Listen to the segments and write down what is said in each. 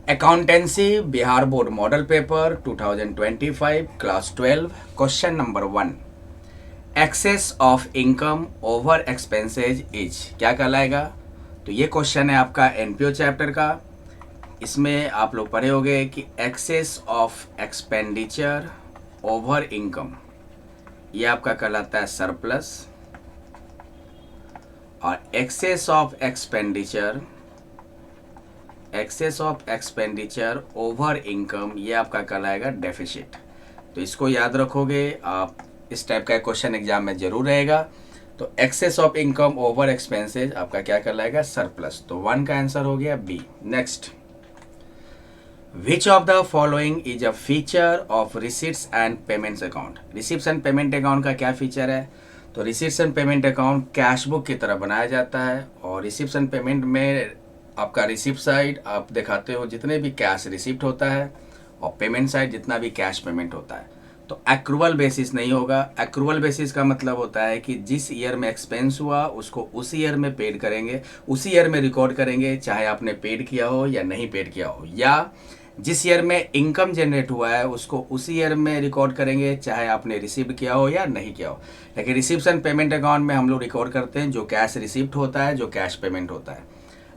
Accountancy Bihar board model paper 2025 class 12 question number 1। Excess of income over expenses is क्या कहलाएगा। तो ये question है आपका एनपीओ चैप्टर का। इसमें आप लोग पढ़े होंगे कि excess of expenditure over income ये आपका कहलाता है सरप्लस, और excess of expenditure over income ये आपका कहलाएगा डेफिसिट। तो इसको याद रखोगे आप, इस टाइप का क्वेश्चन एग्जाम में जरूर रहेगा। तो excess of income over expenses आपका क्या कहलाएगा, सरप्लस। तो 1 का आंसर हो गया B. Next, which of the following is a feature of receipts and payments account. Receipts and payment account का क्या फीचर है। तो receipts and payment account cash book की तरह बनाया जाता है, और रिसीट्स एंड पेमेंट में आपका रिसिप्ट साइड आप दिखाते हो जितने भी कैश रिसिप्ट होता है, और पेमेंट साइड जितना भी कैश पेमेंट होता है। तो एक्रूवल बेसिस नहीं होगा। एक्रूवल बेसिस का मतलब होता है कि जिस ईयर में एक्सपेंस हुआ उसको उसी ईयर में पेड करेंगे, उसी ईयर में रिकॉर्ड करेंगे, चाहे आपने पेड किया हो या नहीं पेड किया हो। या जिस ईयर में इनकम जनरेट हुआ है उसको उसी ईयर में रिकॉर्ड करेंगे, चाहे आपने रिसीव किया हो या नहीं किया हो। लेकिन रिसिप्ट एंड पेमेंट अकाउंट में हम लोग रिकॉर्ड करते हैं जो कैश रिसिप्ट होता है, जो कैश पेमेंट होता है।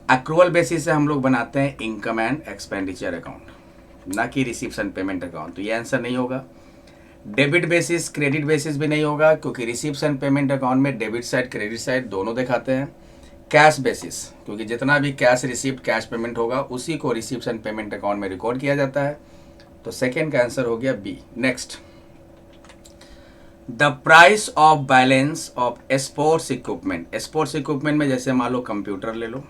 एक्रूवल बेसिस से हम लोग बनाते हैं इनकम एंड एक्सपेंडिचर अकाउंट, ना कि रिसिप्ट एंड पेमेंट अकाउंट। तो ये आंसर नहीं होगा। डेबिट बेसिस क्रेडिट बेसिस भी नहीं होगा, क्योंकि रिसिप्ट एंड पेमेंट अकाउंट में डेबिट साइड क्रेडिट साइड दोनों दिखाते हैं। कैश बेसिस, क्योंकि जितना भी कैश रिसिप्ट कैश पेमेंट होगा उसी को रिसिप्ट एंड पेमेंट अकाउंट में रिकॉर्ड किया जाता है। तो सेकेंड का आंसर हो गया B. Next, the price of balance of sports equipment. Sports equipment में जैसे मान लो कंप्यूटर ले लो,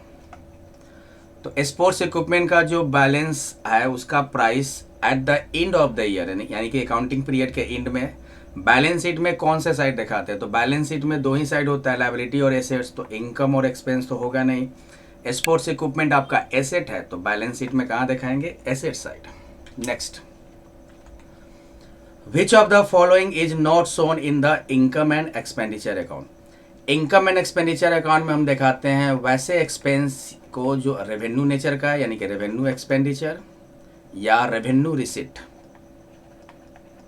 तो स्पोर्ट्स इक्विपमेंट का जो बैलेंस है उसका price at the end of the year, यानी कि अकाउंटिंग पीरियड के एंड में बैलेंस शीट में कौन से साइड दिखाते हैं। तो बैलेंस शीट में 2 ही साइड होता है, लायबिलिटी और एसेट्स। तो इनकम और एक्सपेंस तो होगा नहीं। स्पोर्ट्स इक्विपमेंट आपका एसेट है, तो बैलेंस शीट में कहाँ दिखाएंगे, asset side. Next, which of the following is not shown in the income and expenditure account. Income and expenditure account में हम दिखाते हैं वैसे एक्सपेंस को जो रेवेन्यू नेचर का है, यानी कि रेवेन्यू एक्सपेंडिचर या रेवेन्यू रिसिप्ट,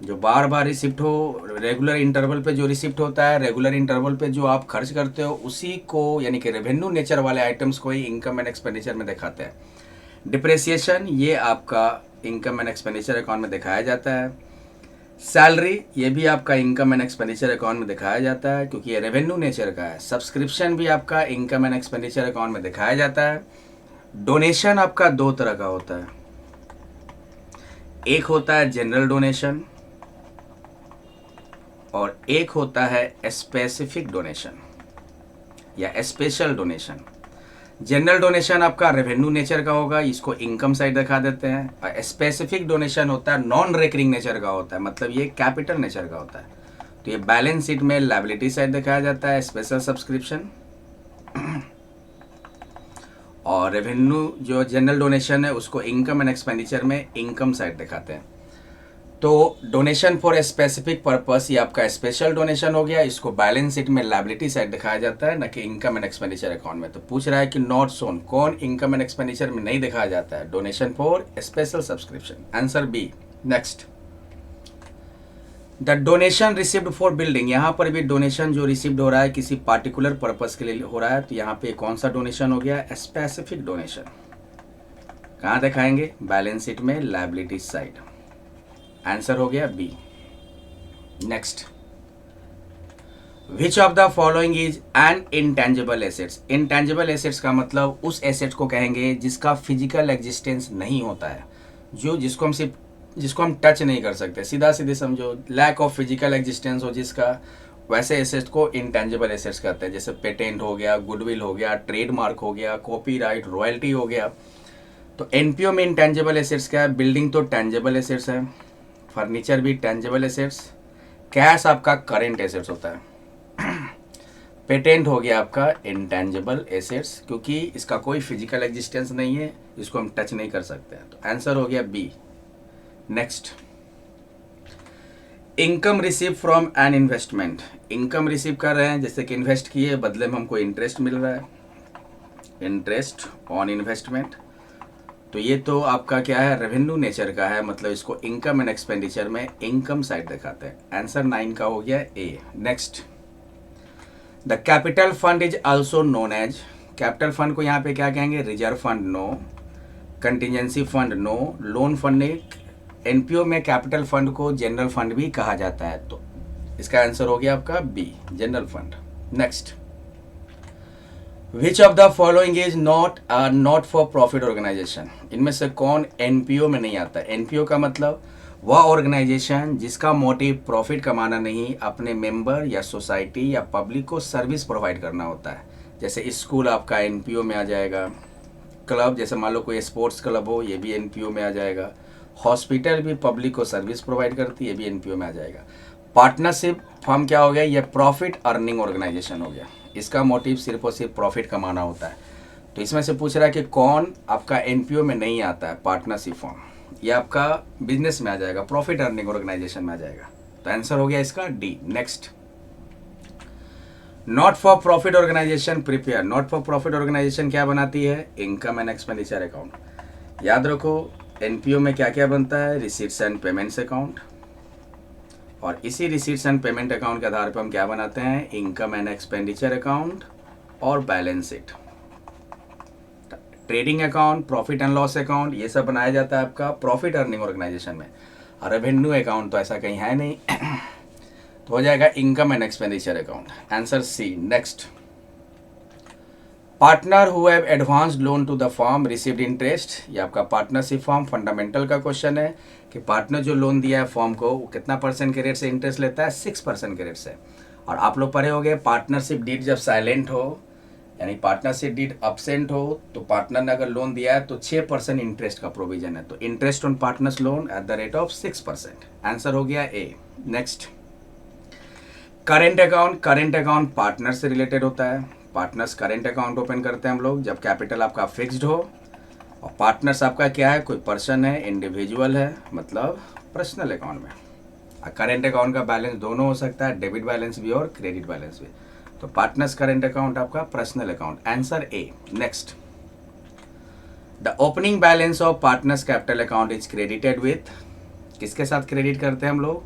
जो बार बार रिसिप्ट हो, रेगुलर इंटरवल पे जो रिसिप्ट होता है, रेगुलर इंटरवल पे जो आप खर्च करते हो उसी को, यानी कि रेवेन्यू नेचर वाले आइटम्स को ही इनकम एंड एक्सपेंडिचर में दिखाते हैं। डिप्रेसिएशन ये आपका इनकम एंड एक्सपेंडिचर अकाउंट में दिखाया जाता है। सैलरी ये भी आपका इनकम एंड एक्सपेंडिचर अकाउंट में दिखाया जाता है, क्योंकि ये रेवेन्यू नेचर का है। सब्सक्रिप्शन भी आपका इनकम एंड एक्सपेंडिचर अकाउंट में दिखाया जाता है। डोनेशन आपका 2 तरह का होता है, एक होता है जनरल डोनेशन और एक होता है स्पेसिफिक डोनेशन या स्पेशल डोनेशन। जनरल डोनेशन आपका रेवेन्यू नेचर का होगा, इसको इनकम साइड दिखा देते हैं। और स्पेसिफिक डोनेशन होता है नॉन रेकरिंग नेचर का होता है, मतलब ये कैपिटल नेचर का होता है। तो ये बैलेंस शीट में लायबिलिटी साइड दिखाया जाता है स्पेशल सब्सक्रिप्शन, और रेवेन्यू जो जनरल डोनेशन है उसको इनकम एंड एक्सपेंडिचर में इनकम साइड दिखाते हैं। तो donation for a specific purpose ये आपका स्पेशल डोनेशन हो गया, इसको बैलेंस शीट में लायबिलिटी साइड दिखाया जाता है, न कि इनकम एंड एक्सपेंडिचर अकाउंट में। तो पूछ रहा है कि नॉट शोन, कौन इनकम एंड एक्सपेंडिचर में नहीं दिखाया जाता है, donation for special subscription. Answer B. Next, the donation received for building. यहाँ पर भी डोनेशन जो रिसिव्ड हो रहा है किसी पार्टिकुलर पर्पस के लिए हो रहा है, तो यहाँ पे कौन सा डोनेशन हो गया, स्पेसिफिक डोनेशन। कहाँ दिखाएंगे, बैलेंस शीट में लायबिलिटी साइड। आंसर हो गया B. Next, which of the following is an intangible assets. Intangible assets का मतलब उस एसेट को कहेंगे जिसका फिजिकल एग्जिस्टेंस नहीं होता है, जिसको हम टच नहीं कर सकते, सीधा सीधे समझो, लैक ऑफ फिजिकल एग्जिस्टेंस हो जिसका, वैसे एसेट्स को इंटेंजिबल एसेट्स कहते हैं। जैसे पेटेंट हो गया, गुडविल हो गया, ट्रेडमार्क हो गया, कॉपीराइट, रॉयल्टी हो गया। तो एनपीओ में इंटेंजिबल एसेट्स क्या है, बिल्डिंग तो टेंजिबल एसेट्स है, फर्नीचर भी टेंजिबल एसेट्स, कैश आपका करेंट एसेट्स होता है, पेटेंट हो गया आपका इंटेंजिबल एसेट्स, क्योंकि इसका कोई फिजिकल एग्जिस्टेंस नहीं है, इसको हम टच नहीं कर सकते हैं। तो आंसर हो गया B. Next, income receive from an investment. Income receive कर रहे हैं, जैसे कि इन्वेस्ट किए, बदले में हमको इंटरेस्ट मिल रहा है, इंटरेस्ट ऑन इन्वेस्टमेंट। तो ये तो आपका क्या है, रेवेन्यू नेचर का है, मतलब इसको इनकम एंड एक्सपेंडिचर में इनकम साइड दिखाते हैं। आंसर 9 का हो गया A. Next, the capital fund is also known as, capital fund को यहाँ पे क्या कहेंगे, reserve fund no, contingency fund no, loan fund नहीं। एनपीओ में कैपिटल फंड को जनरल फंड भी कहा जाता है, तो इसका आंसर हो गया आपका B, general fund. Next, which of the following is not for profit organization, इनमें से कौन एनपीओ में नहीं आता। एनपीओ का मतलब वह ऑर्गेनाइजेशन जिसका मोटिव प्रॉफिट कमाना नहीं, अपने मेंबर या सोसाइटी या पब्लिक को सर्विस प्रोवाइड करना होता है। जैसे स्कूल आपका एनपीओ में आ जाएगा, क्लब जैसे मान लो कोई स्पोर्ट्स क्लब हो, ये भी एनपीओ में आ जाएगा। हॉस्पिटल भी पब्लिक को सर्विस प्रोवाइड करती है, ये भी एनपीओ में आ जाएगा। पार्टनरशिप फर्म क्या हो गया, ये प्रॉफिट अर्निंग ऑर्गेनाइजेशन हो गया, इसका मोटिव सिर्फ और सिर्फ प्रॉफिट कमाना होता है। तो इसमें से पूछ रहा है कि कौन आपका एनपीओ में नहीं आता है, पार्टनरशिप फर्म, ये आपका बिजनेस में आ जाएगा, प्रॉफिट अर्निंग ऑर्गेनाइजेशन में आ जाएगा। तो आंसर हो गया इसका D. Next, not for profit organization prepare, not for profit organization क्या बनाती है, इनकम एंड एक्सपेंडिचर अकाउंट। याद रखो एनपीओ में क्या क्या बनता है, रिसीट्स एंड पेमेंट्स अकाउंट, और इसी रिसीट्स एंड पेमेंट अकाउंट के आधार पर हम क्या बनाते हैं, इनकम एंड एक्सपेंडिचर अकाउंट और balance sheet. Trading account, profit and loss account, ये सब बनाया जाता है आपका प्रॉफिट अर्निंग ऑर्गेनाइजेशन में। और रेवेन्यू अकाउंट तो ऐसा कहीं है नहीं तो हो जाएगा income and expenditure account, answer C. Next, partner who have advanced loan to the firm received interest, ये आपका पार्टनरशिप फॉर्म फंडामेंटल का क्वेश्चन है कि पार्टनर जो लोन दिया है फॉर्म को, वो कितना परसेंट के रेट से इंटरेस्ट लेता है, 6% के रेट से। और आप लोग पढ़े होंगे पार्टनरशिप डीड जब साइलेंट हो, यानी पार्टनरशिप डीड अब्सेंट हो, तो पार्टनर ने अगर लोन दिया है तो 6% इंटरेस्ट का प्रोविजन है। तो interest on partners loan at the rate of 6%, answer हो गया A. Next, current account, current account partner से रिलेटेड होता है। पार्टनर्स करेंट अकाउंट ओपन करते हैं हम लोग जब कैपिटल आपका फिक्स्ड हो, और पार्टनर्स आपका क्या है, कोई पर्सन है, इंडिविजुअल है, मतलब पर्सनल अकाउंट में। करेंट अकाउंट का बैलेंस दोनों हो सकता है, डेबिट बैलेंस भी और क्रेडिट बैलेंस भी। तो पार्टनर्स करेंट अकाउंट आपका personal account, answer A. Next, the opening balance of partners capital account is credited with, किसके साथ क्रेडिट करते हैं हम लोग,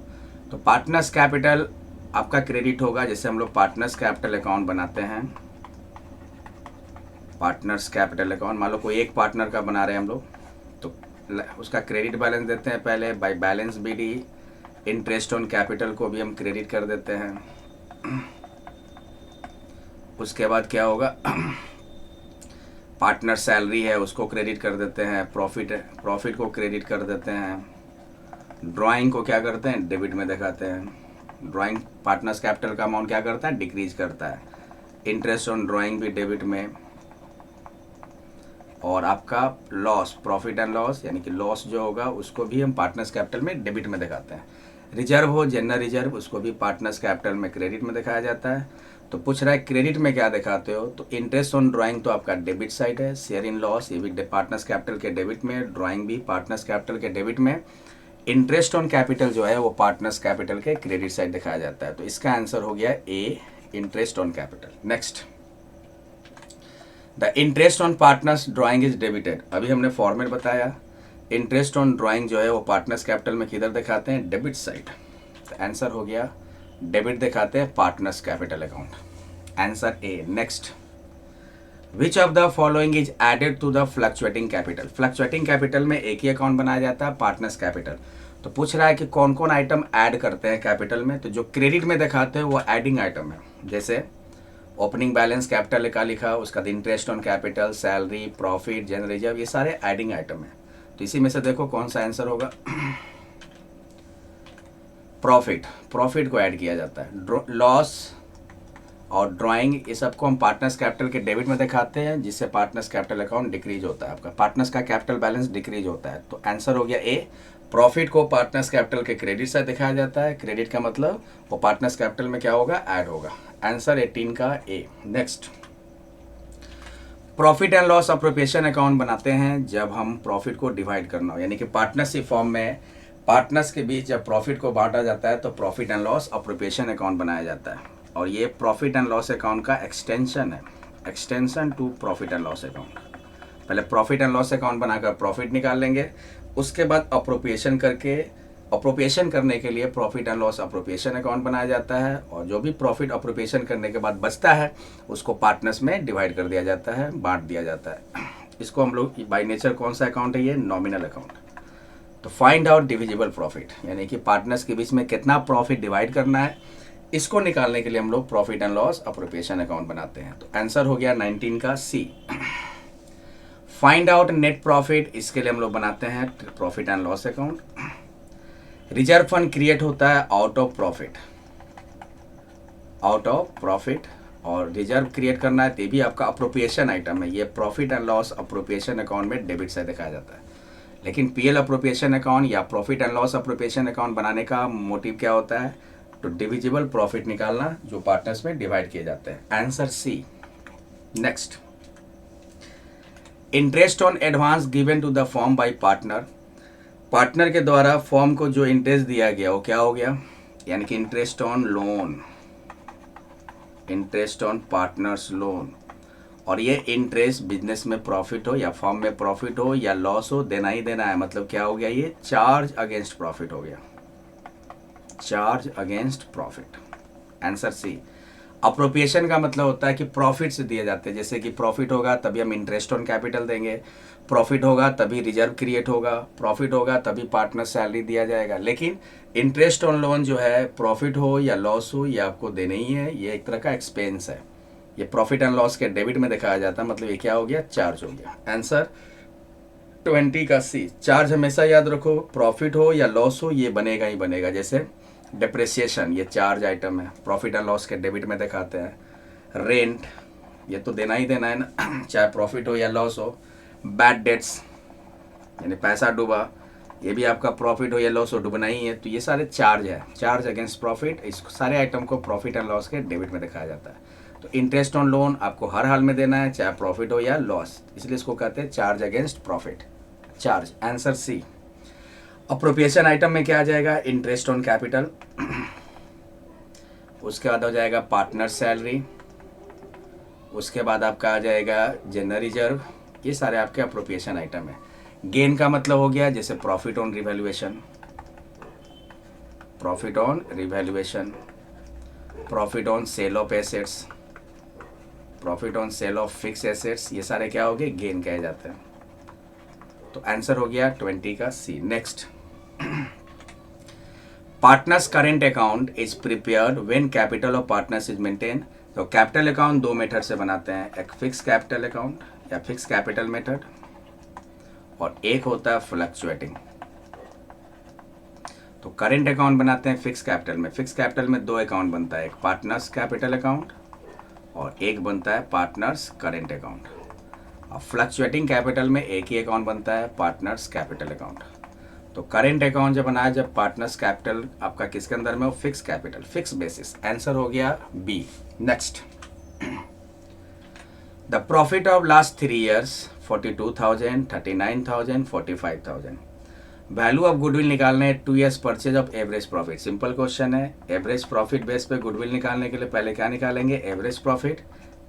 तो पार्टनर्स कैपिटल आपका क्रेडिट होगा। जैसे हम लोग पार्टनर्स कैपिटल अकाउंट बनाते हैं, पार्टनर्स कैपिटल अकाउंट मान लो कोई एक पार्टनर का बना रहे हैं हम लोग, तो उसका क्रेडिट बैलेंस देते हैं पहले by balance BD. Interest on capital को भी हम क्रेडिट कर देते हैं। उसके बाद क्या होगा, पार्टनर सैलरी है उसको क्रेडिट कर देते हैं, प्रॉफिट को क्रेडिट कर देते हैं। ड्राइंग को क्या करते हैं, डेबिट में दिखाते हैं। ड्राइंग पार्टनर्स कैपिटल का अमाउंट क्या करता है, डिक्रीज करता है। इंटरेस्ट ऑन ड्राइंग भी डेबिट में। और आपका लॉस, प्रॉफिट एंड लॉस, यानी कि लॉस जो होगा उसको भी हम पार्टनर्स कैपिटल में डेबिट में दिखाते हैं। रिजर्व हो, जनरल रिजर्व, उसको भी पार्टनर्स कैपिटल में क्रेडिट में दिखाया जाता है। तो पूछ रहा है क्रेडिट में क्या दिखाते हो, तो इंटरेस्ट ऑन ड्राइंग तो आपका डेबिट साइड है, शेयर इन लॉस ये भी पार्टनर्स कैपिटल के डेबिट में, ड्राइंग भी पार्टनर्स कैपिटल के डेबिट में। इंटरेस्ट ऑन कैपिटल जो है वो पार्टनर्स कैपिटल के क्रेडिट साइड दिखाया जाता है। तो इसका आंसर हो गया A, interest on capital. Next, the interest on partners drawing is debited, अभी हमने फॉर्मेट बताया। इंटरेस्ट ऑन ड्राइंग जो है वो पार्टनर्स कैपिटल में किधर दिखाते हैं, डेबिट साइड। तो आंसर हो गया डेबिट दिखाते हैं partners capital account, answer A. Next, which of the following is added to the fluctuating capital, fluctuating capital में एक ही अकाउंट बनाया जाता है, पार्टनर्स कैपिटल। तो पूछ रहा है कि कौन कौन आइटम ऐड करते हैं कैपिटल में, तो जो क्रेडिट में दिखाते हैं वो एडिंग आइटम है। जैसे ओपनिंग बैलेंस कैपिटल का लिखा, उसका interest on capital, salary, profit, general reserve, ये सारे एडिंग आइटम है। तो इसी में से देखो कौन सा आंसर होगा, प्रॉफिट को ऐड किया जाता है। लॉस और ड्राइंग ये सबको हम पार्टनर्स कैपिटल के डेबिट में दिखाते हैं, जिससे पार्टनर्स कैपिटल अकाउंट डिक्रीज होता है, आपका पार्टनर्स का कैपिटल बैलेंस डिक्रीज होता है। तो आंसर हो गया ए, प्रॉफिट को पार्टनर्स कैपिटल के क्रेडिट से दिखाया जाता है। क्रेडिट का मतलब वो पार्टनर्स कैपिटल में क्या होगा, ऐड होगा, आंसर 18 का A. Next, profit and loss appropriation account बनाते हैं जब हम प्रॉफिट को डिवाइड करना हो, यानी कि पार्टनरशिप फॉर्म में पार्टनर्स के बीच जब प्रॉफिट को बांटा जाता है तो profit and loss appropriation account बनाया जाता है। और ये प्रॉफिट एंड लॉस अकाउंट का एक्सटेंशन है, extension to profit and loss account. पहले प्रॉफिट एंड लॉस अकाउंट बनाकर प्रॉफिट निकाल लेंगे, उसके बाद अप्रोप्रिएशन करके, अप्रोप्रिएशन करने के लिए profit and loss appropriation account बनाया जाता है, और जो भी प्रॉफिट अप्रोप्रिएशन करने के बाद बचता है उसको पार्टनर्स में डिवाइड कर दिया जाता है, बांट दिया जाता है। इसको हम लोग बाय नेचर कौन सा अकाउंट है, ये नॉमिनल अकाउंट। तो फाइंड आउट डिविजिबल प्रॉफिट, यानी कि पार्टनर्स के बीच में कितना प्रॉफिट डिवाइड करना है, इसको निकालने के लिए हम लोग profit and loss appropriation account बनाते हैं। तो आंसर हो गया 19 का सी। फाइंड आउट नेट प्रॉफिट, इसके लिए हम लोग बनाते हैं profit and loss account. Reserve fund create होता है out of profit, out of profit, और रिजर्व क्रिएट करना है तो भी आपका अप्रोप्रिएशन आइटम है, ये profit and loss appropriation account में डेबिट से दिखाया जाता है। लेकिन पीएल अप्रोप्रिएशन अकाउंट या profit and loss appropriation account बनाने का मोटिव क्या होता है, तो डिविजिबल प्रॉफिट निकालना जो पार्टनर्स में डिवाइड किए जाते हैं। Answer C. Next, interest on advance given to the firm by partner, partner के द्वारा फर्म को जो इंटरेस्ट दिया गया वो क्या हो गया, यानी कि interest on loan, interest on partners loan. और ये इंटरेस्ट बिजनेस में प्रॉफिट हो या फर्म में प्रॉफिट हो या लॉस हो, देना ही देना है। मतलब क्या हो गया, ये चार्ज अगेंस्ट प्रॉफिट हो गया, charge against profit. Answer C. Appropriation का मतलब होता है कि प्रॉफिट से दिए जाते हैं, जैसे कि प्रॉफिट होगा तभी हम इंटरेस्ट ऑन कैपिटल देंगे, प्रॉफिट होगा तभी रिजर्व क्रिएट होगा, प्रॉफिट होगा तभी पार्टनर सैलरी दिया जाएगा। लेकिन इंटरेस्ट ऑन लोन जो है, प्रॉफिट हो या लॉस हो, ये आपको देना ही है, ये एक तरह का एक्सपेंस है, ये प्रॉफिट एंड लॉस के डेबिट में दिखाया जाता है। मतलब ये क्या हो गया, चार्ज हो गया। आंसर 20 का सी। चार्ज हमेशा याद रखो, प्रॉफिट हो या लॉस हो ये बनेगा ही बनेगा। जैसे डिप्रिसिएशन, ये चार्ज आइटम है, प्रॉफिट एंड लॉस के डेबिट में दिखाते हैं। रेंट, ये तो देना ही देना है ना, चाहे प्रॉफिट हो या लॉस हो। बैड डेट्स, यानी पैसा डूबा, ये भी आपका प्रॉफिट हो या लॉस हो डूबना ही है। तो ये सारे चार्ज है, चार्ज अगेंस्ट प्रॉफिट, इस सारे आइटम को प्रॉफिट एंड लॉस के डेबिट में दिखाया जाता है। तो इंटरेस्ट ऑन लोन आपको हर हाल में देना है, चाहे प्रॉफिट हो या लॉस, इसलिए इसको कहते हैं charge against profit, charge. Answer C. Appropriation item में क्या आ जाएगा, इंटरेस्ट ऑन कैपिटल, उसके बाद हो जाएगा पार्टनर सैलरी, उसके बाद आपका आ जाएगा जनरल रिजर्व, ये सारे आपके अप्रोप्रिएशन आइटम है। गेन का मतलब हो गया जैसे profit on revaluation, profit on revaluation, profit on sale of assets, profit on sale of fix assets, ये सारे क्या हो गए, गेन कहे जाते हैं। तो आंसर हो गया 20 का C. Next, partners current account is prepared when capital of partners is maintain. तो कैपिटल अकाउंट दो मेथड से बनाते हैं, एक फिक्स कैपिटल अकाउंट या फिक्स कैपिटल मेथड, और एक होता है फ्लक्चुएटिंग। तो करेंट अकाउंट बनाते हैं फिक्स कैपिटल में। फिक्स कैपिटल में दो अकाउंट बनता है, एक पार्टनर्स कैपिटल अकाउंट और एक बनता है पार्टनर्स करेंट अकाउंट। और फ्लक्चुएटिंग कैपिटल में एक ही अकाउंट बनता है, पार्टनर्स कैपिटल अकाउंट। तो करेंट अकाउंट जब बनाया, जब पार्टनर्स कैपिटल आपका किसके अंदर में हो, fix capital, fix basis. Answer हो गया B. Next, the profit of last 3 years 42,000, 39,000, 45,000। Value of goodwill निकालने 2 years purchase of average profit. Simple question है, एवरेज प्रॉफिट बेस पे गुडविल निकालने के लिए पहले क्या निकालेंगे, एवरेज प्रॉफिट।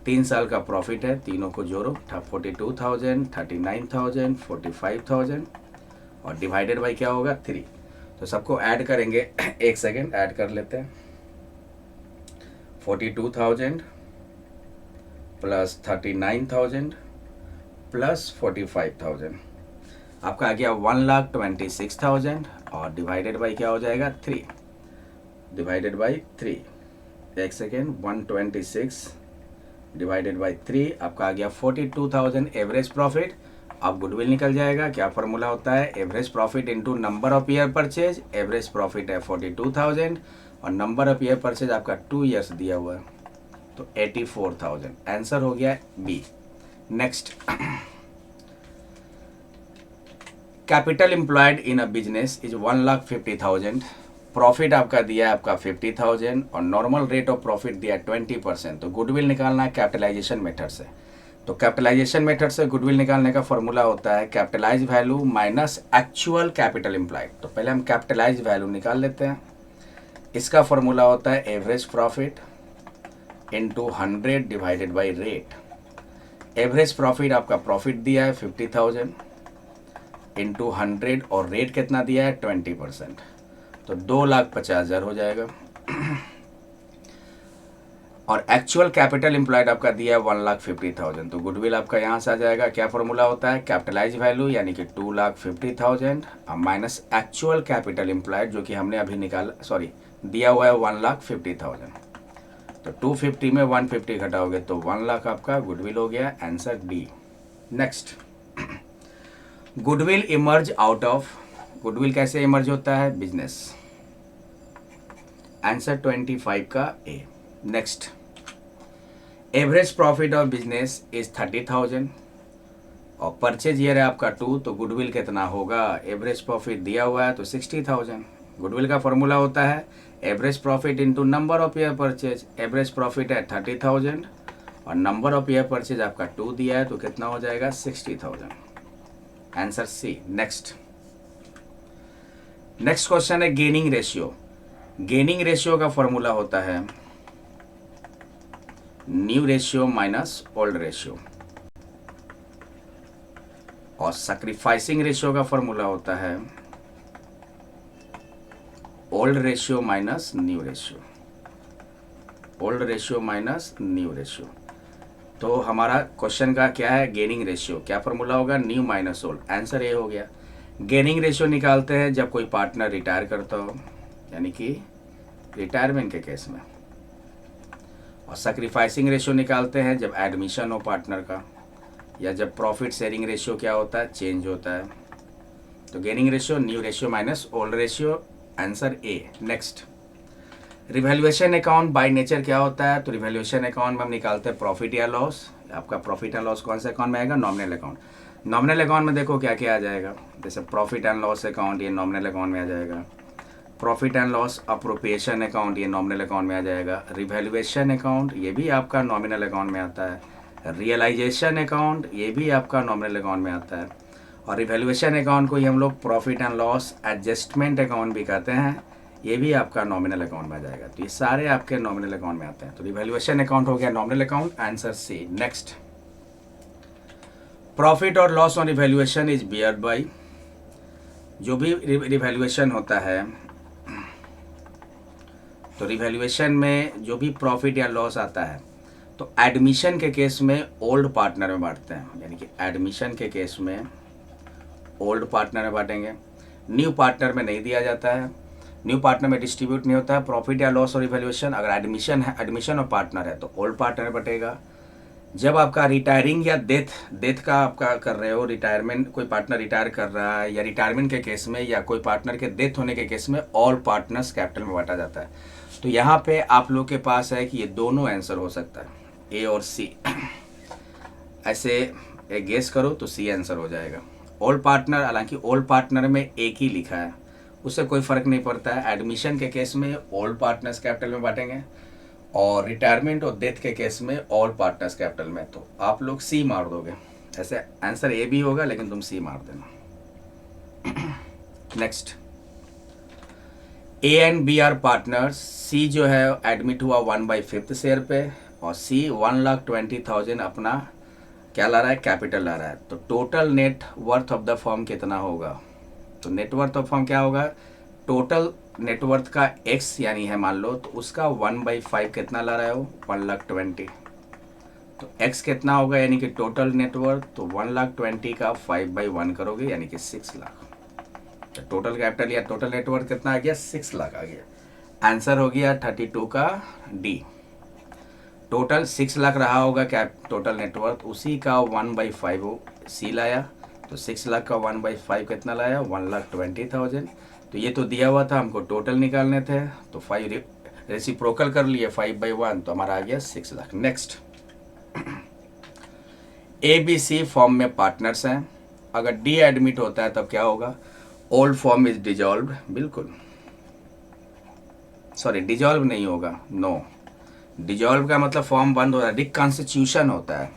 3 साल का प्रॉफिट है, तीनों को जोड़ो, 42,000, 39,000, 45,000 और डिवाइडेड बाई क्या होगा, 3। तो सबको ऐड करेंगे, एक सेकेंड ऐड कर लेते हैं। 42,000 प्लस 39,000 प्लस 45,000, आपका आ गया 1,26,000 और डिवाइडेड बाई क्या हो जाएगा, 3, डिवाइडेड बाई 3। एक सेकेंड, 126 डिवाइडेड बाई 3, आपका आ गया 42,000 एवरेज प्रॉफिट। अब गुडविल निकल जाएगा, क्या फॉर्मूला होता है, average profit into number of year purchase. Average profit है 42,000 और नंबर ऑफ ईयर परचेज आपका 2 years दिया हुआ है, तो 84,000। आंसर हो गया B. Next, capital employed in a business is 1,50,000। Profit आपका दिया है आपका 50,000 और नॉर्मल रेट ऑफ प्रॉफिट दिया 20%। तो गुडविल निकालना है कैपिटलाइजेशन मेथड से। तो कैपिटलाइजेशन मेथड से गुडविल निकालने का फॉर्मूला होता है capitalise value minus actual capital employed. तो पहले हम कैपिटलाइज वैल्यू निकाल लेते हैं। इसका फॉर्मूला होता है average profit into 100 divided by rate. Average profit आपका प्रॉफिट दिया है 50,000 इंटू 100 और रेट कितना दिया है 20%, तो 2,50,000 हो जाएगा। और एक्चुअल कैपिटल एम्प्लॉयड आपका दिया है 1,50,000, तो गुडविल आपका यहाँ से आ जाएगा। क्या फॉर्मूला होता है, कैपिटलाइज वैल्यू यानी कि 2,50,000 माइनस एक्चुअल कैपिटल एम्प्लॉयड जो कि हमने अभी निकाला दिया हुआ है 1,50,000, तो 250 में 150 घटाओगे तो 1,00,000 आपका गुडविल हो गया। Answer D. Next, goodwill emerge out of, goodwill कैसे इमर्ज होता है, बिजनेस। आंसर 25 का A. Next, average profit of business is 30,000 और परचेज ईयर है आपका 2, तो गुडविल कितना होगा, एवरेज प्रॉफिट दिया हुआ है तो 60,000। गुडविल का फॉर्मूला होता है average profit into number of year purchase. Average profit है 30,000 और नंबर ऑफ ईयर परचेज आपका 2 दिया है, तो कितना हो जाएगा 60,000। Answer C. नेक्स्ट क्वेश्चन है गेनिंग रेशियो। गेनिंग रेशियो का फॉर्मूला होता है new ratio minus old ratio, और सैक्रिफाइसिंग रेशियो का फॉर्मूला होता है old ratio minus new ratio, old ratio minus new ratio. तो हमारा क्वेश्चन का क्या है, गेनिंग रेशियो, क्या फॉर्मूला होगा, new minus old. Answer A हो गया। गेनिंग रेशियो निकालते हैं जब कोई पार्टनर रिटायर करता हो, यानी कि रिटायरमेंट के केस में, और सैक्रिफाइसिंग रेशियो निकालते हैं जब एडमिशन हो पार्टनर का, या जब प्रॉफिट शेयरिंग रेशियो क्या होता है, चेंज होता है। तो gaining ratio new ratio minus old ratio. Answer A. Next, revaluation account by nature क्या होता है, तो रिवैल्यूएशन अकाउंट में हम निकालते हैं प्रॉफिट या लॉस। आपका प्रॉफिट एंड लॉस कौन से अकाउंट में आएगा, नॉमिनल अकाउंट। नॉमिनल अकाउंट में देखो क्या क्या आ जाएगा, जैसे प्रॉफिट एंड लॉस अकाउंट ये नॉमिनल अकाउंट में आ जाएगा, profit and loss appropriation account ये नॉमिनल अकाउंट में आ जाएगा, रिवैल्यूएशन अकाउंट ये भी आपका नॉमिनल अकाउंट में आता है, रियलाइजेशन अकाउंट ये भी आपका नॉमिनल अकाउंट में आता है, और रिवैल्यूएशन अकाउंट को ही हम लोग profit and loss adjustment account भी कहते हैं, ये भी आपका नॉमिनल अकाउंट में आ जाएगा। तो ये सारे आपके नॉमिनल अकाउंट में आते हैं। तो रिवैल्यूएशन अकाउंट हो गया nominal account. Answer C. Next, profit और loss on revaluation is beared by, जो भी रिवैल्यूएशन होता है, तो रिवैल्यूएशन में जो भी प्रॉफिट या लॉस आता है तो एडमिशन के केस में ओल्ड पार्टनर में बांटते हैं, यानी कि एडमिशन के केस में ओल्ड पार्टनर में बांटेंगे, न्यू पार्टनर में नहीं दिया जाता है, न्यू पार्टनर में डिस्ट्रीब्यूट नहीं होता है प्रॉफिट या लॉस और रिवैल्यूएशन। अगर एडमिशन है, एडमिशन और पार्टनर है तो ओल्ड पार्टनर में बटेगा। जब आपका रिटायरिंग या डेथ का आपका कर रहे हो, रिटायरमेंट, कोई पार्टनर रिटायर कर रहा है या रिटायरमेंट के केस में या कोई पार्टनर के डेथ होने के केस में ऑल पार्टनर्स कैपिटल में बांटा जाता है। तो यहाँ पे आप लोग के पास है कि ये दोनों आंसर हो सकता है, ए और सी। ऐसे एक गेस करो तो सी आंसर हो जाएगा। ओल्ड पार्टनर, हालांकि ओल्ड पार्टनर में एक ही लिखा है, उससे कोई फ़र्क नहीं पड़ता है। एडमिशन के केस में ओल्ड पार्टनर्स कैपिटल में बांटेंगे और रिटायरमेंट और डेथ के केस में ऑल पार्टनर्स कैपिटल में। तो आप लोग सी मार दोगे, ऐसे आंसर ए भी होगा लेकिन तुम सी मार देना। Next, A and B are partners. C जो है एडमिट हुआ 1/5 शेयर पे और सी 1,20,000 अपना क्या ला रहा है, कैपिटल ला रहा है। तो total net worth of the firm कितना होगा, तो नेटवर्थ ऑफ फर्म क्या होगा, टोटल नेटवर्थ का x यानी है मान लो, तो उसका 1/5 कितना ला रहा है वो 1,20,000। तो x कितना होगा यानी कि टोटल नेटवर्थ, तो 1,20,000 का 5/1 करोगे यानी कि 6 लाख। तो टोटल कैपिटल या टोटल नेटवर्थ कितना आ गया, 6 लाख आ गया। आंसर हो गया 32 का डी। टोटल 6 लाख रहा होगा टोटल नेटवर्थ, उसी का 1/5 सी लाया, तो 6 लाख का 1/5 कितना लाया, 1,20,000। तो ये तो दिया हुआ था, हमको टोटल निकालने थे, तो 5 रेसिप्रोकल कर लिए 5/1, तो हमारा आ गया 6 lakh. Next, A B C firm में पार्टनर्स हैं, अगर डी एडमिट होता है तब क्या होगा, ओल्ड फॉर्म इज डिजॉल्व। बिल्कुल सॉरी, डिजॉल्व नहीं होगा, नो। डिजॉल्व का मतलब फॉर्म बंद हो रहा है, रिकॉन्स्टिट्यूशन होता है,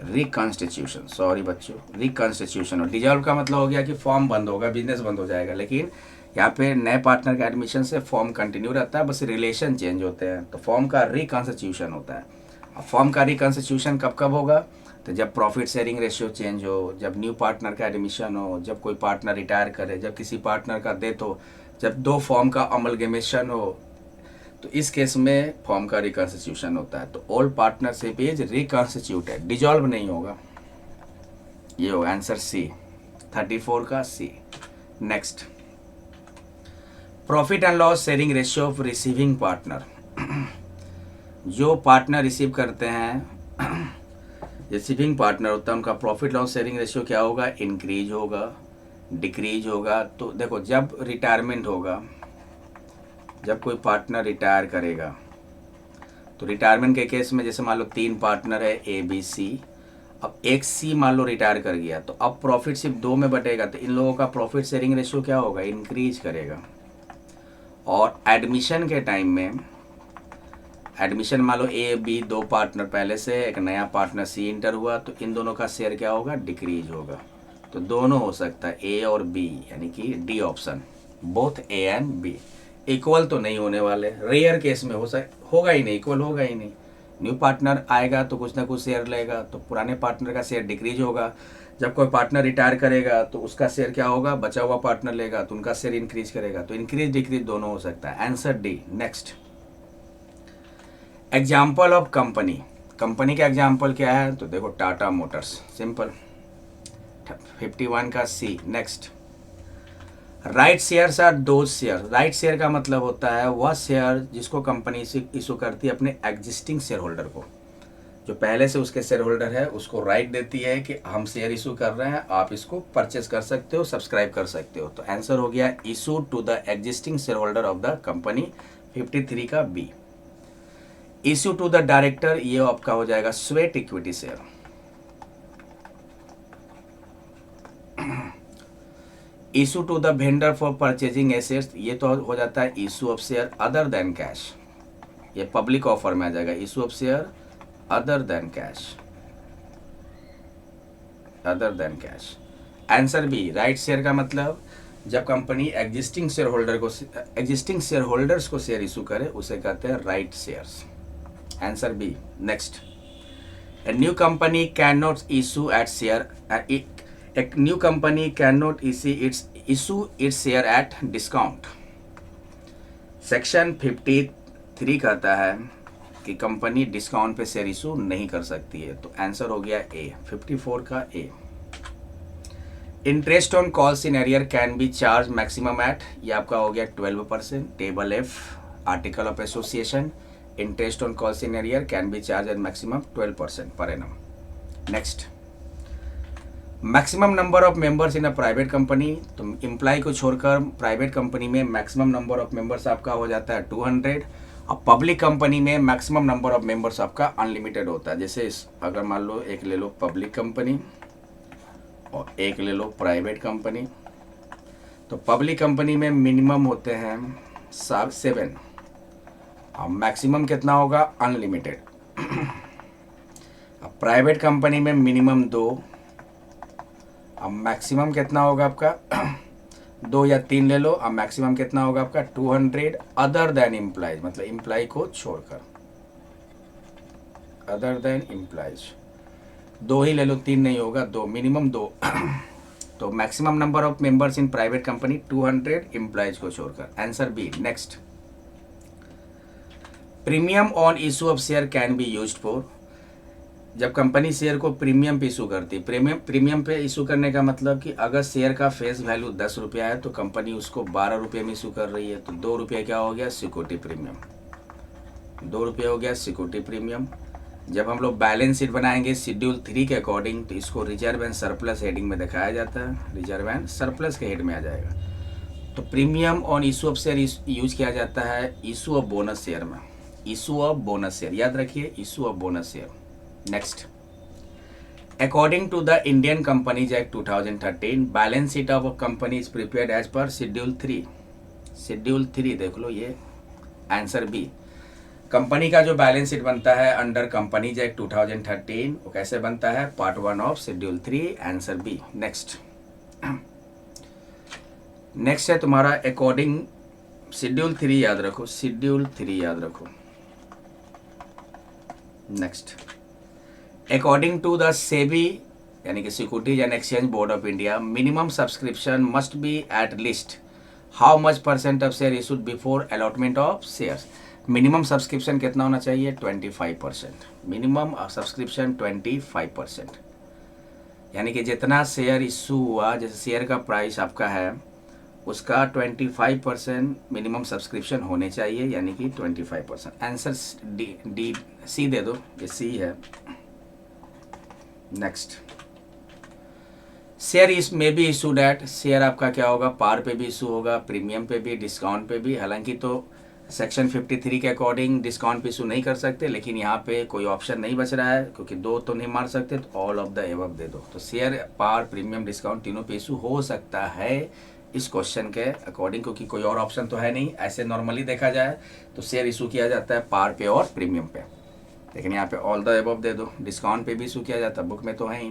रिकॉन्स्टिट्यूशन, सॉरी बच्चों, रिकॉन्स्टिट्यूशन। और डिजॉल्व का मतलब हो गया कि फॉर्म बंद होगा, बिजनेस बंद हो जाएगा। लेकिन यहाँ पे नए पार्टनर का एडमिशन से फॉर्म कंटिन्यू रहता है, बस रिलेशन चेंज होते हैं, तो फॉर्म का रिकॉन्स्टिट्यूशन होता है। अब फॉर्म का रिकॉन्स्टिट्यूशन कब कब होगा, तो जब प्रॉफिट शेयरिंग रेशियो चेंज हो, जब न्यू पार्टनर का एडमिशन हो, जब कोई पार्टनर रिटायर करे, जब किसी पार्टनर का डेथ हो, जब दो फॉर्म का अमलगमेशन हो, तो इस केस में फॉर्म का रिकॉन्स्टिट्यूशन होता है। तो all partnership is reconstituted, dissolve नहीं होगा। ये होगा आंसर सी, 34 का C. Next, profit and loss sharing ratio of receiving partner. जो पार्टनर रिसीव करते हैं, रिसीविंग पार्टनर होता है, उनका प्रॉफिट लॉस शेयरिंग रेशियो क्या होगा? इंक्रीज होगा, डिक्रीज होगा। तो देखो, जब रिटायरमेंट होगा, जब कोई पार्टनर रिटायर करेगा, तो रिटायरमेंट के केस में जैसे मान लो 3 पार्टनर है ए बी सी, अब एक सी मान लो रिटायर कर गया, तो अब प्रॉफिट सिर्फ 2 में बटेगा, तो इन लोगों का प्रॉफिट शेयरिंग रेशियो क्या होगा? इंक्रीज करेगा। और एडमिशन के टाइम में, एडमिशन मान लो ए बी 2 पार्टनर पहले से, एक नया पार्टनर सी इंटर हुआ, तो इन दोनों का शेयर क्या होगा? डिक्रीज होगा। तो दोनों हो सकता है, ए और बी, यानी कि D option, both A and B. Equal तो नहीं होने वाले, रेयर केस में होगा ही नहीं, इक्वल होगा ही नहीं। न्यू पार्टनर आएगा तो कुछ ना कुछ शेयर लेगा, तो पुराने पार्टनर का शेयर डिक्रीज होगा। जब कोई पार्टनर रिटायर करेगा तो उसका शेयर क्या होगा? बचा हुआ पार्टनर लेगा तो उनका शेयर इंक्रीज करेगा। तो इंक्रीज डिक्रीज दोनों हो सकता है, answer D. Next, example of company. Company का एग्जाम्पल क्या है? तो देखो, टाटा मोटर्स, सिंपल, 51 का C. Next, right shares are those share. Right share का मतलब होता है वह शेयर जिसको कंपनी इशू करती है अपने एग्जिस्टिंग शेयर होल्डर को। जो पहले से उसके शेयर होल्डर है उसको राइट देती है कि हम शेयर इशू कर रहे हैं, आप इसको परचेस कर सकते हो, सब्सक्राइब कर सकते हो। तो आंसर हो गया issue to the existing share holder of the company, 53 का B. Issue to the director, ये आपका हो जाएगा sweat equity share. Issue to the vendor for purchasing assets, ये तो हो जाता है issue of share other than cash, ये पब्लिक ऑफर में आ जाएगा। Issue of share other than cash, other than cash. Answer B, right share का मतलब जब कंपनी एग्जिस्टिंग शेयर होल्डर्स को शेयर इशू करे उसे कहते हैं right shares. Answer B. Next, a new company can not issue at share, एक new company can not issue its share at discount. Section 53 कहता है कि कंपनी डिस्काउंट पे शेयर इशू नहीं कर सकती है। तो आंसर हो गया ए, 54 का A. Interest on calls in arrear can be charge maximum at, ये आपका हो गया 12%। Table F, article of association, interest on calls in arrear can be charge at maximum 12% per annum. Next, maximum number of members in a private company, तो employ को छोड़कर private company में maximum number of members आपका हो जाता है 200। और public company में मैक्सिमम नंबर ऑफ मेंबर्स आपका अनलिमिटेड होता है। जैसे अगर मान लो एक ले लो पब्लिक कंपनी और एक ले लो प्राइवेट कंपनी, तो पब्लिक कंपनी में मिनिमम होते हैं 7 और मैक्सिमम कितना होगा? अनलिमिटेड। अब प्राइवेट कंपनी में मिनिमम 2, अब मैक्सिमम कितना होगा आपका? 2 या 3 ले लो। अब मैक्सिमम कितना होगा आपका? 200 अदर देन इम्प्लाइज, मतलब इम्प्लाई को छोड़कर, अदर देन इम्प्लाइज। 2 ही ले लो, 3 नहीं होगा, 2, मिनिमम 2। तो maximum number of members in private company 200 employees को छोड़कर। Answer B. Next, premium on issue of share can be used for, जब कंपनी शेयर को प्रीमियम पे इशू करती है, प्रीमियम पे इशू करने का मतलब कि अगर शेयर का फेस वैल्यू 10 रुपया है तो कंपनी उसको 12 रुपये में इशू कर रही है, तो 2 रुपये क्या हो गया? सिक्योरिटी प्रीमियम, 2 रुपये हो गया सिक्योरिटी प्रीमियम। जब हम लोग बैलेंस शीट बनाएंगे शेड्यूल 3 के अकॉर्डिंग, तो इसको रिजर्व एंड सरप्लस हेडिंग में दिखाया जाता है, रिजर्व एंड सरप्लस के हेड में आ जाएगा। तो premium on issue of share use किया जाता है इशू ऑफ बोनस शेयर में, इशू ऑफ बोनस शेयर, याद रखिए, issue of bonus share. Next, according to the Indian companies act 2013, balance sheet of a company is prepared as per schedule 3। Schedule 3 देख लो, ये answer B. Company का जो balance sheet बनता है under companies act 2013, वो कैसे बनता है? Part 1 of schedule 3, answer B. Next, next है तुम्हारा अकॉर्डिंग, शेड्यूल 3 याद रखो, शेड्यूल 3 याद रखो। Next, according to the SEBI यानी कि securities and exchange board of India, minimum subscription must be at least how much % of share issued before allotment of shares. Minimum subscription कितना होना चाहिए? 25%। मिनिमम सब्सक्रिप्शन 25%, यानी कि जितना शेयर इशू हुआ, जैसे शेयर का प्राइस आपका है उसका 25% मिनिमम सब्सक्रिप्शन होने चाहिए, यानी कि 25%। आंसर डी सी दे दो, ये सी है। नेक्स्ट, शेयर इस में भी इशूड एट, शेयर आपका क्या होगा? पार पे भी इशू होगा, प्रीमियम पे भी, डिस्काउंट पे भी। हालांकि तो सेक्शन 53 के अकॉर्डिंग डिस्काउंट पे इशू नहीं कर सकते, लेकिन यहाँ पे कोई ऑप्शन नहीं बच रहा है क्योंकि दो तो नहीं मार सकते, तो ऑल ऑफ द एबव दे दो। तो शेयर पार, प्रीमियम, डिस्काउंट तीनों पे इशू हो सकता है इस क्वेश्चन के अकॉर्डिंग, क्योंकि कोई और ऑप्शन तो है नहीं। ऐसे नॉर्मली देखा जाए तो शेयर इशू किया जाता है पार पे और प्रीमियम पे, लेकिन यहाँ पे ऑल द एबव दे दो। डिस्काउंट पे भी इशू किया जाता है, बुक में तो है ही,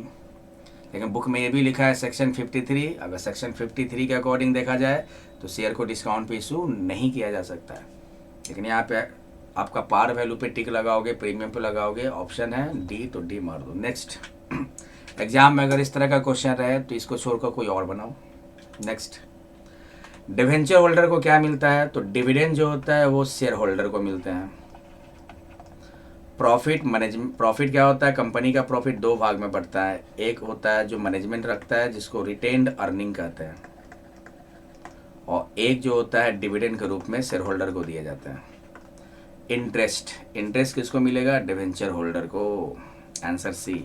लेकिन बुक में ये भी लिखा है सेक्शन 53। अगर सेक्शन 53 के अकॉर्डिंग देखा जाए तो शेयर को डिस्काउंट पे इशू नहीं किया जा सकता है, लेकिन यहाँ पे आपका पार वैल्यू पे टिक लगाओगे, प्रीमियम पे लगाओगे, ऑप्शन है डी, तो डी मार दो। नेक्स्ट, एग्जाम में अगर इस तरह का क्वेश्चन रहे तो इसको छोड़कर कोई और बनाओ। नेक्स्ट, डिवेंचर होल्डर को क्या मिलता है? तो डिविडेंड जो होता है वो शेयर होल्डर को मिलते हैं। प्रॉफिट, मैनेजमेंट प्रॉफिट क्या होता है? कंपनी का प्रॉफिट दो भाग में बढ़ता है, एक होता है जो मैनेजमेंट रखता है जिसको रिटेन्ड अर्निंग कहते हैं, और एक जो होता है डिविडेंड के रूप में शेयर होल्डर को दिया जाता है। इंटरेस्ट, इंटरेस्ट किसको मिलेगा? डिवेंचर होल्डर को। Answer C.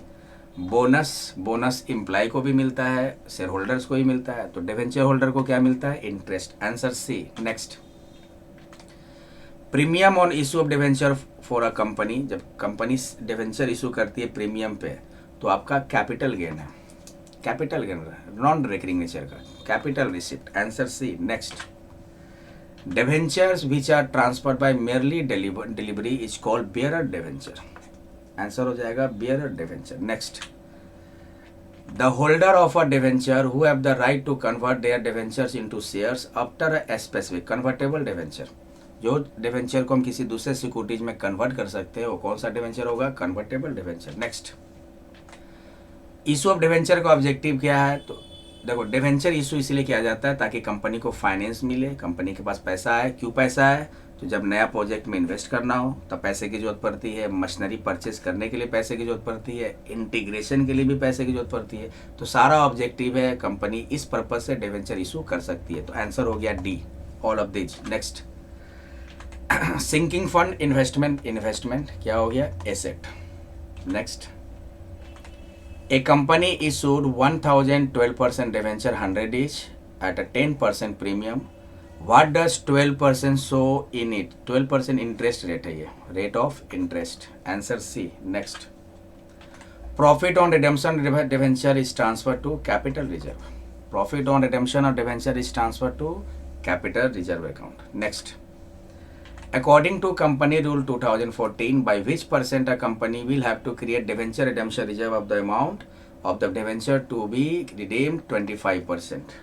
Bonus, bonus employee को भी मिलता है, शेयर होल्डर्स को ही मिलता है, तो डिवेंचर होल्डर को क्या मिलता है? Interest. Answer C. Next, premium on issue of debenture for a company, जब कंपनी डिवेंचर इशू करती है प्रीमियम पे तो आपका कैपिटल गेन है, capital gain non recurring nature का, capital receipt. Answer C. Next, debentures which are transferred by merely delivery is called bearer debenture. Answer हो जाएगा bearer debenture. Next, the holder of a debenture who have the right to convert their debentures into shares after a specific convertible debenture, जो debenture को हम किसी दूसरे securities में convert कर सकते हैं वो कौन सा डिवेंचर होगा? Convertible debenture. Next, issue of debenture का ऑब्जेक्टिव क्या है? तो देखो, डिवेंचर इशू इसलिए किया जाता है ताकि कंपनी को फाइनेंस मिले, कंपनी के पास पैसा है। क्यों पैसा है? तो जब नया प्रोजेक्ट में इन्वेस्ट करना हो तब पैसे की जरूरत पड़ती है, मशीनरी परचेज करने के लिए पैसे की जरूरत पड़ती है, इंटीग्रेशन के लिए भी पैसे की जरूरत पड़ती है। तो सारा ऑब्जेक्टिव है, कंपनी इस पर्पज से डिवेंचर इशू कर सकती है। तो आंसर हो गया D, all of this. Next, sinking fund, investment, investment क्या हो गया? Asset. Next, a company issued 1012% debenture 100 each at a 10% premium. What does 12% show in it? 12% interest rate है, ये rate of interest. Answer C. Next, profit on redemption debenture is transfer to capital reserve. Profit on redemption of debenture is transfer to capital reserve account. Next, according to company rule 2014, by which % a company will have to create debenture redemption reserve of the amount of the debenture to be redeemed? 25%।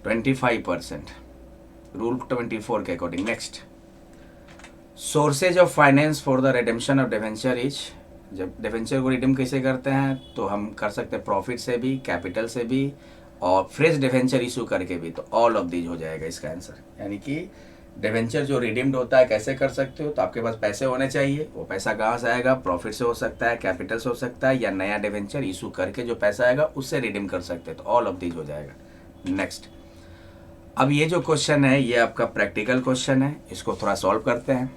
25% rule 24 के according. Next, sources of finance for the redemption of debenture is, जब debenture को redeem कैसे करते हैं तो हम कर सकते हैं प्रॉफिट से भी, कैपिटल से भी, और फ्रेश डिवेंचर इशू करके भी। तो ऑल ऑफ दीज हो जाएगा इसका आंसर, यानी कि डिवेंचर जो रिडीम्ड होता है कैसे कर सकते हो? तो आपके पास पैसे होने चाहिए, वो पैसा कहाँ से आएगा? प्रॉफिट से हो सकता है, कैपिटल से हो सकता है, या नया डिवेंचर इशू करके जो पैसा आएगा उससे रिडीम कर सकते हैं। तो ऑल ऑफ दीज हो जाएगा। नेक्स्ट, अब ये जो क्वेश्चन है ये आपका प्रैक्टिकल क्वेश्चन है, इसको थोड़ा सॉल्व करते हैं।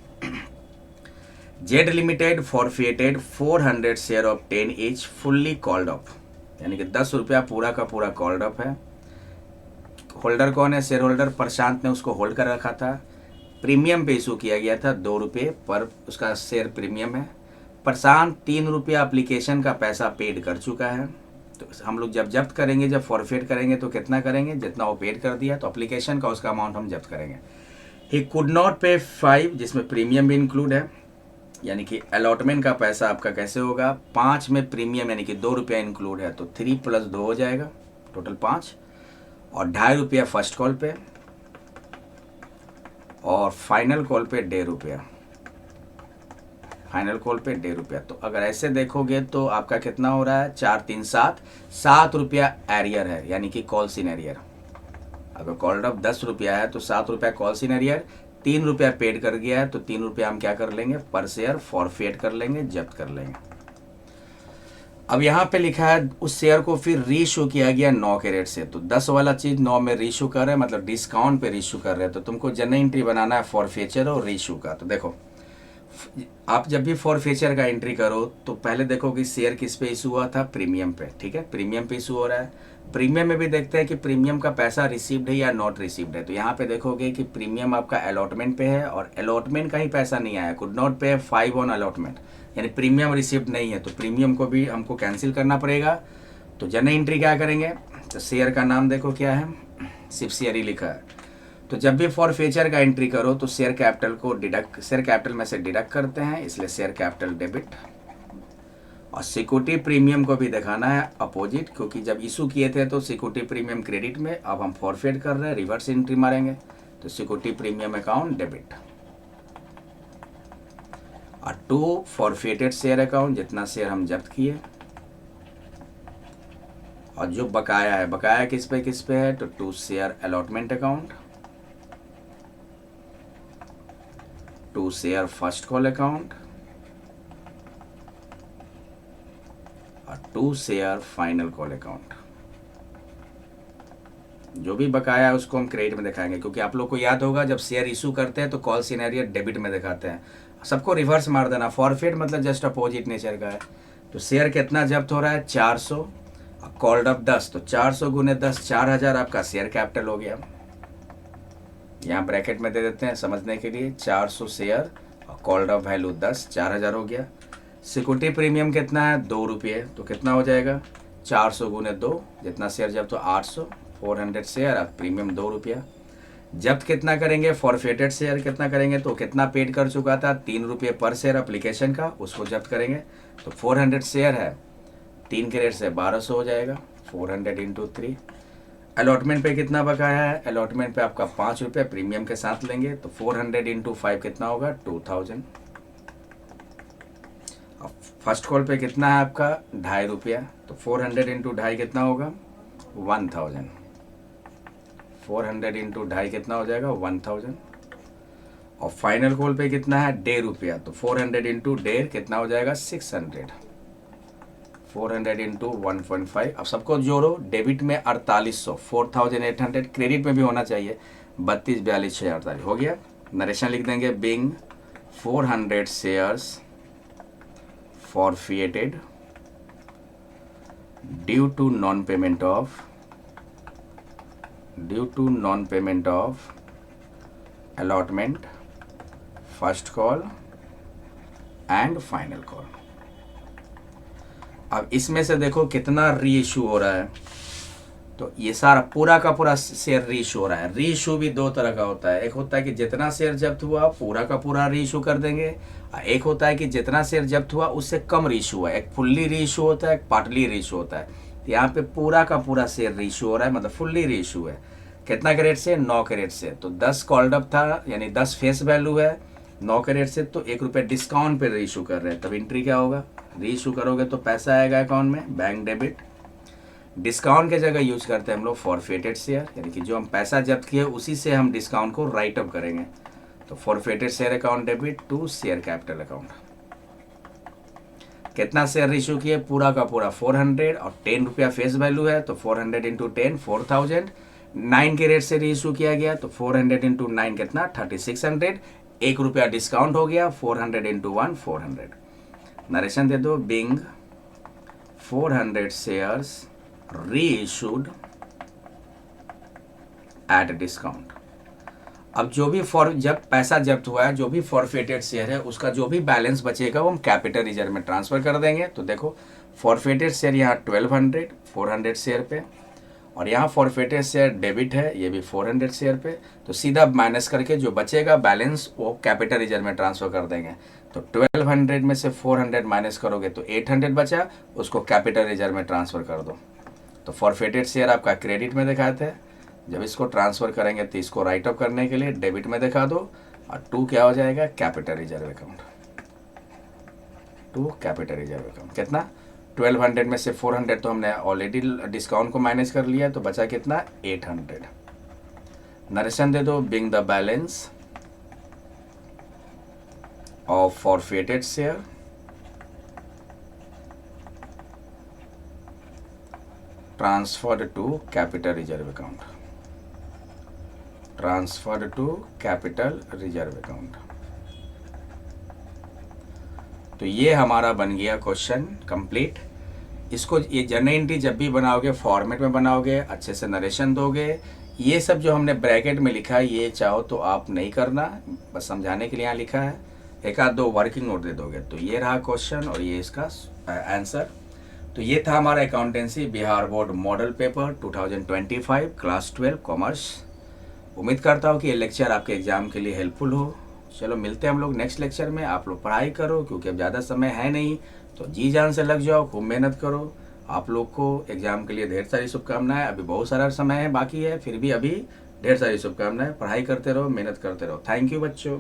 Z limited forfeited 400 share of 10 each fully called off, यानी कि 10 रुपया पूरा का पूरा कॉल्ड ऑफ है। होल्डर कौन है? शेयर होल्डर प्रशांत ने उसको होल्ड कर रखा था। प्रीमियम पे इशू किया गया था, 2 रुपये पर उसका शेयर प्रीमियम है। प्रशांत 3 रुपया एप्लीकेशन का पैसा पेड कर चुका है। तो हम लोग जब जब्त करेंगे, जब फॉरफिट करेंगे तो कितना करेंगे? जितना वो पेड कर दिया, तो एप्लीकेशन का उसका अमाउंट हम जब्त करेंगे। ही कुड नॉट पे 5, जिसमें प्रीमियम भी इंक्लूड है, यानी कि अलॉटमेंट का पैसा आपका कैसे होगा? 5 में प्रीमियम यानी कि 2 रुपया इंक्लूड है, तो 3 + 2 हो जाएगा, टोटल 5, और 2.5 रुपया फर्स्ट कॉल पे, और फाइनल कॉल पे 1.5 रुपया, फाइनल कॉल पे ₹1.5। तो अगर ऐसे देखोगे तो आपका कितना हो रहा है, 4 3 7, ₹7 एरियर है, यानी कि कॉल्स इन एरियर। अगर कॉल्ड अप ₹10 है तो ₹7 कॉल्स इन एरियर, ₹3 पेड कर गया है तो ₹3 हम क्या कर लेंगे, पर शेयर फॉरफेट कर लेंगे, जब्त कर लेंगे। अब यहाँ पे लिखा है उस शेयर को फिर रीइशू किया गया 9 के रेट से, तो 10 वाला चीज़ 9 में रीइशू कर रहे हैं, मतलब डिस्काउंट पे रीइशू कर रहे हैं। तो तुमको जनरल एंट्री बनाना है फॉरफेचर और रीइशू का। तो देखो आप जब भी फॉरफेचर का एंट्री करो तो पहले देखो कि शेयर किस पे इशू हुआ था, प्रीमियम पे, ठीक है, प्रीमियम पे इशू हो रहा है। प्रीमियम में भी देखते हैं कि प्रीमियम का पैसा रिसीव्ड है या नॉट रिसीव्ड है। तो यहाँ पे देखोगे कि प्रीमियम आपका अलॉटमेंट पे है और अलॉटमेंट का ही पैसा नहीं आया, कुड नॉट पे 5 ऑन अलॉटमेंट, यानी प्रीमियम रिसीव्ड नहीं है। तो प्रीमियम को भी हमको कैंसिल करना पड़ेगा। तो जनरल एंट्री क्या करेंगे, तो शेयर का नाम देखो क्या है, सिर्फ शेयर ही लिखा है। तो जब भी फॉरफेचर का एंट्री करो तो शेयर कैपिटल को शेयर कैपिटल में से डिडक्ट करते हैं, इसलिए शेयर कैपिटल डेबिट। और सिक्योरिटी प्रीमियम को भी दिखाना है अपोजिट, क्योंकि जब इशू किए थे तो सिक्योरिटी प्रीमियम क्रेडिट में, अब हम फॉरफेट कर रहे हैं, रिवर्स एंट्री मारेंगे तो सिक्योरिटी प्रीमियम अकाउंट डेबिट। और 2 फॉरफेटेड शेयर अकाउंट, जितना शेयर हम जब्त किए, और जो बकाया है, बकाया किस पे है, तो 2 share allotment account, 2 share first call account और 2 शेयर फाइनल कॉल अकाउंट। जो भी बकाया है उसको हम क्रेडिट में दिखाएंगे, क्योंकि आप लोग को याद होगा जब शेयर इशू करते हैं तो कॉल सिनेरियो डेबिट में दिखाते हैं। सबको रिवर्स मार देना, फॉरफेट मतलब जस्ट अपोजिट नेचर का है। तो शेयर कितना जब्त हो रहा है, 400, कॉल्ड अप 10, तो 400 गुने 10 4000 आपका शेयर कैपिटल हो गया। यहाँ ब्रैकेट में दे देते हैं समझने के लिए, 400 शेयर और कॉल्ड अप वैल्यू 10, 4000 हो गया। सिक्योरिटी प्रीमियम कितना है, ₹2, तो कितना हो जाएगा, 400 गुने 2, जितना शेयर जब्त तो 800, 400 शेयर, अब प्रीमियम ₹2। जब्त कितना करेंगे, फॉरफेटेड शेयर कितना करेंगे, तो कितना पेड कर चुका था, ₹3 पर शेयर एप्लीकेशन का, उसको जब्त करेंगे। तो 400 शेयर है, 3 के रेट से 1200 हो जाएगा, 400 इंटू 3। अलॉटमेंट पे कितना बकाया है, अलॉटमेंट पे आपका ₹5 प्रीमियम के साथ लेंगे, तो 400 इंटू 5 कितना होगा, 2000। अब फर्स्ट कॉल पे कितना है आपका, ₹2.5, तो 400 इंटू 2.5 कितना होगा, 1000। 400 इंटू 2.5 कितना हो जाएगा, 1000। और फाइनल कॉल पे कितना है, ₹1.5, तो 400 इंटू 1.5 कितना हो जाएगा, 600। 400 इंटू 1.5, अब सबको जोड़ो, डेबिट में 4800, 4800, क्रेडिट में भी होना चाहिए, 32 42 6 48 हो गया। नरेशन लिख देंगे, being 400 shares forfeited due to non payment of allotment, first call and final call. अब इसमें से देखो कितना री इशू हो रहा है, तो ये सारा पूरा का पूरा शेयर री इशू हो रहा है। री इशू भी 2 तरह का होता है, एक होता है कि जितना शेयर जब्त हुआ पूरा का पूरा री इशू कर देंगे, और एक होता है कि जितना शेयर जब्त हुआ उससे कम री इशू हुआ। एक फुल्ली री इशू होता है, एक पार्टली री इशू होता है। यहाँ पे पूरा का पूरा शेयर री इशू हो रहा है, मतलब फुल्ली री इशू है। कितना के रेट से, 9 के रेट से, तो 10 कॉल्ड अप था, यानी 10 फेस वैल्यू है, 9 के रेट से, तो ₹1 डिस्काउंट पे री इशू कर रहे हैं। तब एंट्री क्या होगा, री इशू करोगे तो पैसा आएगा अकाउंट में, बैंक डेबिट। डिस्काउंट के जगह यूज करते हैं हम लोग फॉरफेटेड शेयर, यानी कि जो हम पैसा जब्त किए उसी से हम डिस्काउंट को राइट अप करेंगे। तो forfeited share account debit to share capital account. कितना शेयर इशू किए, पूरा का पूरा 400, और ₹10 फेस वैल्यू है, तो 400 इंटू 10 4000। 9 के रेट से री इशू किया गया, तो 400 इंटू 9 कितना, 3600। ₹1 डिस्काउंट हो गया, 400 इंटू 1 400। नरेशन दे दो, Bing 400 shares reissued at discount. अब जो भी जब पैसा जब्त हुआ है, जो भी फॉरफेटेड शेयर है, उसका जो भी बैलेंस बचेगा वो हम कैपिटल रिजर्व में ट्रांसफर कर देंगे। तो देखो फॉरफेटेड शेयर यहाँ 1200 400 शेयर पे, और यहाँ फॉरफेटेड शेयर डेबिट है, ये भी 400 शेयर पे। तो सीधा माइनस करके जो बचेगा बैलेंस वो कैपिटल रिजर्व में ट्रांसफर कर देंगे। तो 1200 में से 400 माइनस करोगे तो 800 बचा, उसको कैपिटल रिजर्व में ट्रांसफर कर दो। तो फॉरफेटेड शेयर आपका क्रेडिट में दिखाते हैं, जब इसको ट्रांसफ़र करेंगे तो इसको राइट अप करने के लिए डेबिट में दिखा दो, और 2 क्या हो जाएगा, capital reserve account. To capital reserve account. कितना? 1200 में से 400 तो हमने ऑलरेडी डिस्काउंट को माइनस कर लिया, तो बचा कितना? 800। नरेशन दे दो, being the balance of forfeited share transferred to capital reserve account, transferred to capital reserve account. तो ये हमारा बन गया क्वेश्चन कंप्लीट। इसको ये जर्नल एंट्री जब भी बनाओगे फॉर्मेट में बनाओगे, अच्छे से नरेशन दोगे। ये सब जो हमने ब्रैकेट में लिखा है ये चाहो तो आप नहीं करना, बस समझाने के लिए यहाँ लिखा है। एक आध दो वर्किंग नोट दे दोगे। तो ये रहा क्वेश्चन और ये इसका आंसर। तो ये था हमारा accountancy Bihar board model paper 2025 class 12 commerce. उम्मीद करता हूँ कि ये लेक्चर आपके एग्ज़ाम के लिए हेल्पफुल हो। चलो मिलते हैं हम लोग नेक्स्ट लेक्चर में। आप लोग पढ़ाई करो, क्योंकि अब ज़्यादा समय है नहीं, तो जी जान से लग जाओ, खूब मेहनत करो। आप लोग को एग्ज़ाम के लिए ढेर सारी शुभकामनाएं। अभी बहुत सारा समय है बाकी है, फिर भी अभी ढेर सारी शुभकामनाएं। पढ़ाई करते रहो, मेहनत करते रहो। थैंक यू बच्चों।